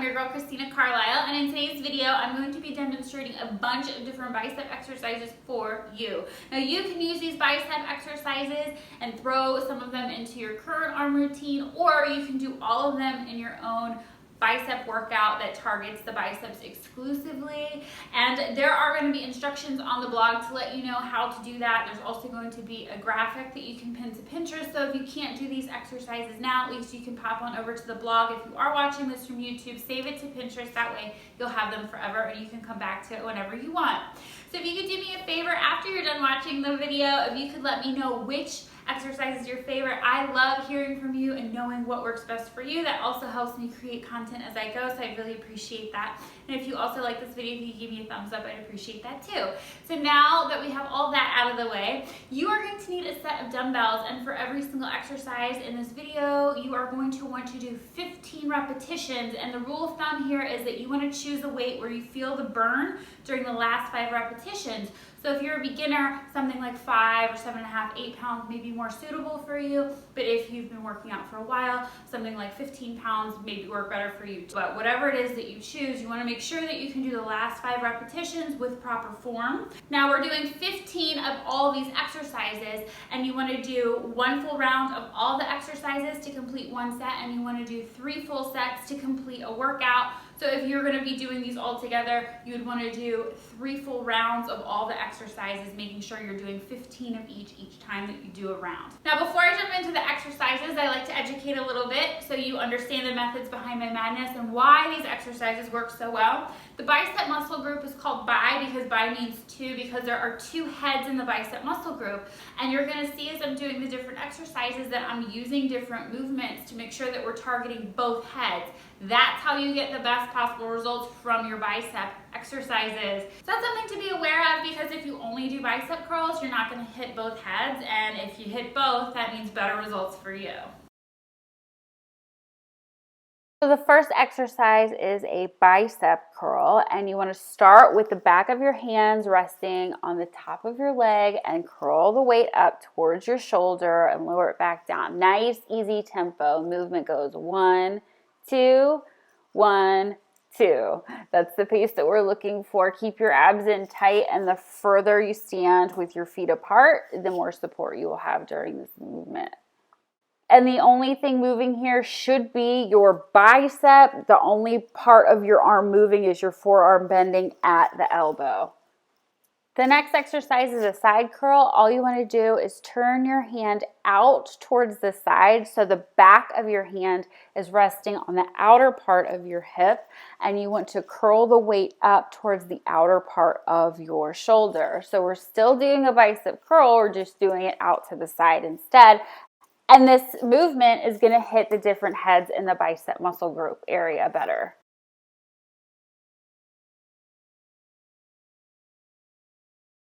your girl Christina Carlyle, and in today's video I'm going to be demonstrating a bunch of different bicep exercises for you. Now you can use these bicep exercises and throw some of them into your current arm routine, or you can do all of them in your own bicep workout that targets the biceps exclusively. And there are going to be instructions on the blog to let you know how to do that. There's also going to be a graphic that you can pin to Pinterest, so if you can't do these exercises now, at least you can pop on over to the blog. If you are watching this from YouTube, save it to Pinterest. That way you'll have them forever and you can come back to it whenever you want. So if you could do me a favor after you're done watching the video, if you could let me know which exercise is your favorite. I love hearing from you and knowing what works best for you. That also helps me create content as I go, so I really appreciate that. And if you also like this video, if you give me a thumbs up, I'd appreciate that too. So now that we have all that out of the way, you are going to need a set of dumbbells, and for every single exercise in this video, you are going to want to do 15 repetitions, and the rule of thumb here is that you want to choose a weight where you feel the burn during the last 5 repetitions. So if you're a beginner, something like 5 or 7.5, 8 pounds may be more suitable for you. But if you've been working out for a while, something like 15 pounds maybe work better for you. But whatever it is that you choose, you want to make sure that you can do the last 5 repetitions with proper form. Now we're doing 15 of all these exercises, and you want to do 1 full round of all the exercises to complete 1 set, and you want to do 3 full sets to complete a workout. So if you're going to be doing these all together, you would want to do 3 full rounds of all the exercises, making sure you're doing 15 of each time that you do a round. Now before I jump into the exercises, I like to educate a little bit so you understand the methods behind my madness and why these exercises work so well. The bicep muscle group is called bi because bi means 2, because there are 2 heads in the bicep muscle group. And you're going to see as I'm doing the different exercises that I'm using different movements to make sure that we're targeting both heads. That's how you get the best possible results from your bicep exercises. So that's something to be aware of, because if you only do bicep curls, you're not going to hit both heads, and if you hit both, that means better results for you. So the first exercise is a bicep curl, and you want to start with the back of your hands resting on the top of your leg and curl the weight up towards your shoulder and lower it back down. Nice, easy tempo. Movement goes 1, 2, 1, 2. That's the pace that we're looking for. Keep your abs in tight, and the further you stand with your feet apart, the more support you will have during this movement. And the only thing moving here should be your bicep. The only part of your arm moving is your forearm bending at the elbow. The next exercise is a side curl. All you want to do is turn your hand out towards the side, so the back of your hand is resting on the outer part of your hip, and you want to curl the weight up towards the outer part of your shoulder. So we're still doing a bicep curl, we're just doing it out to the side instead. And this movement is going to hit the different heads in the bicep muscle group area better.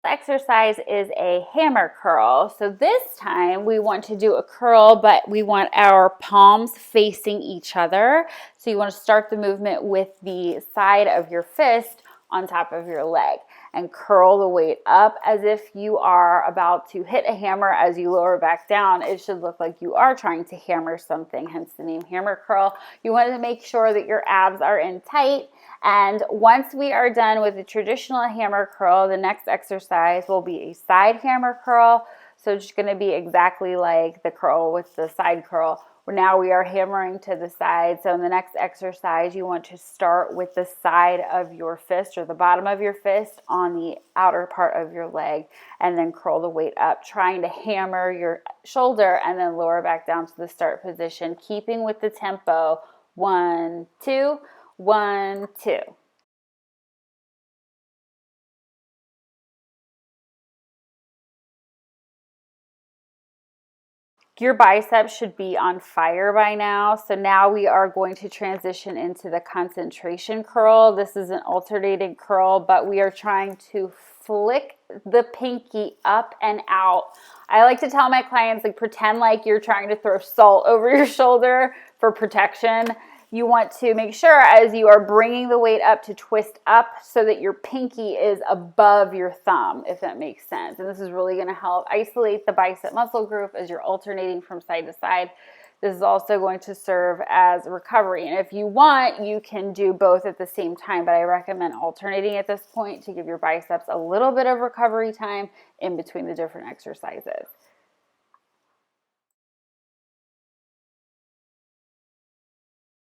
Exercise is a hammer curl. So this time we want to do a curl, but we want our palms facing each other. So you want to start the movement with the side of your fist on top of your leg and curl the weight up as if you are about to hit a hammer. As you lower back down, it should look like you are trying to hammer something, hence the name hammer curl. You want to make sure that your abs are in tight. And once we are done with the traditional hammer curl, the next exercise will be a side hammer curl. So it's just going to be exactly like the curl with the side curl. Now we are hammering to the side. So in the next exercise, you want to start with the side of your fist, or the bottom of your fist, on the outer part of your leg, and then curl the weight up, trying to hammer your shoulder and then lower back down to the start position, keeping with the tempo. 1, 2, 1, 2. Your biceps should be on fire by now. So now we are going to transition into the concentration curl. This is an alternating curl, but we are trying to flick the pinky up and out. I like to tell my clients, like, pretend like you're trying to throw salt over your shoulder for protection. You want to make sure as you are bringing the weight up to twist up so that your pinky is above your thumb, if that makes sense. And this is really going to help isolate the bicep muscle group as you're alternating from side to side. this is also going to serve as recovery. And if you want, you can do both at the same time, but I recommend alternating at this point to give your biceps a little bit of recovery time in between the different exercises.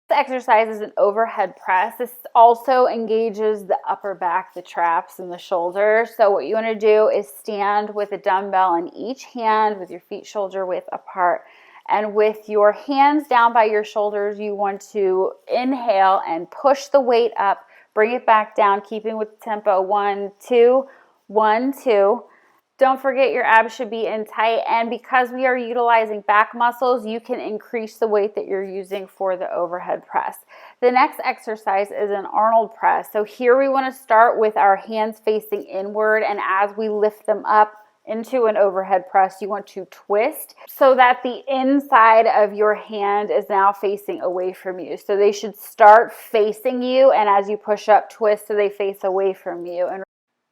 This exercise is an overhead press. This also engages the upper back, the traps, and the shoulders. So what you want to do is stand with a dumbbell in each hand with your feet shoulder width apart. And with your hands down by your shoulders, you want to inhale and push the weight up, bring it back down, keeping with the tempo. 1, 2, 1, 2. Don't forget your abs should be in tight, and because we are utilizing back muscles, you can increase the weight that you're using for the overhead press. The next exercise is an Arnold press. So here we want to start with our hands facing inward, and as we lift them up into an overhead press, you want to twist so that the inside of your hand is now facing away from you. So they should start facing you, and as you push up, twist so they face away from you. And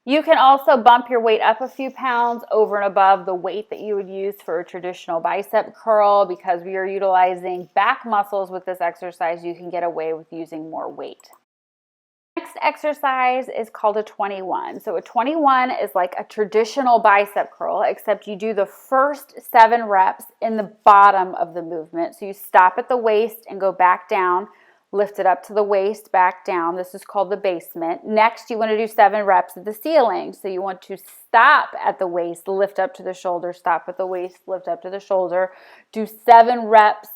you can also bump your weight up a few pounds over and above the weight that you would use for a traditional bicep curl. Because we are utilizing back muscles with this exercise, you can get away with using more weight. Next exercise is called a 21. So a 21 is like a traditional bicep curl, except you do the first 7 reps in the bottom of the movement. So you stop at the waist and go back down. Lift it up to the waist, back down. This is called the basement. Next, you want to do 7 reps at the ceiling. So you want to stop at the waist, lift up to the shoulder, stop at the waist, lift up to the shoulder. Do 7 reps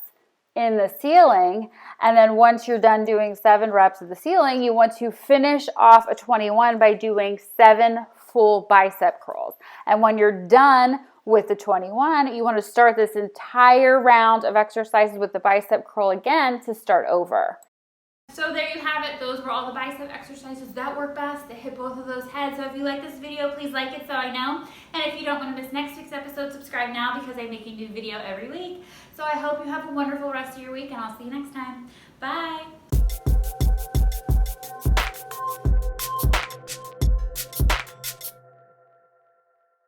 in the ceiling. And then once you're done doing 7 reps at the ceiling, you want to finish off a 21 by doing 7 full bicep curls. And when you're done with the 21, you want to start this entire round of exercises with the bicep curl again to start over. So there you have it. Those were all the bicep exercises that work best to hit both of those heads. So if you like this video, please like it so I know. And if you don't want to miss next week's episode, subscribe now because I make a new video every week. So I hope you have a wonderful rest of your week, and I'll see you next time.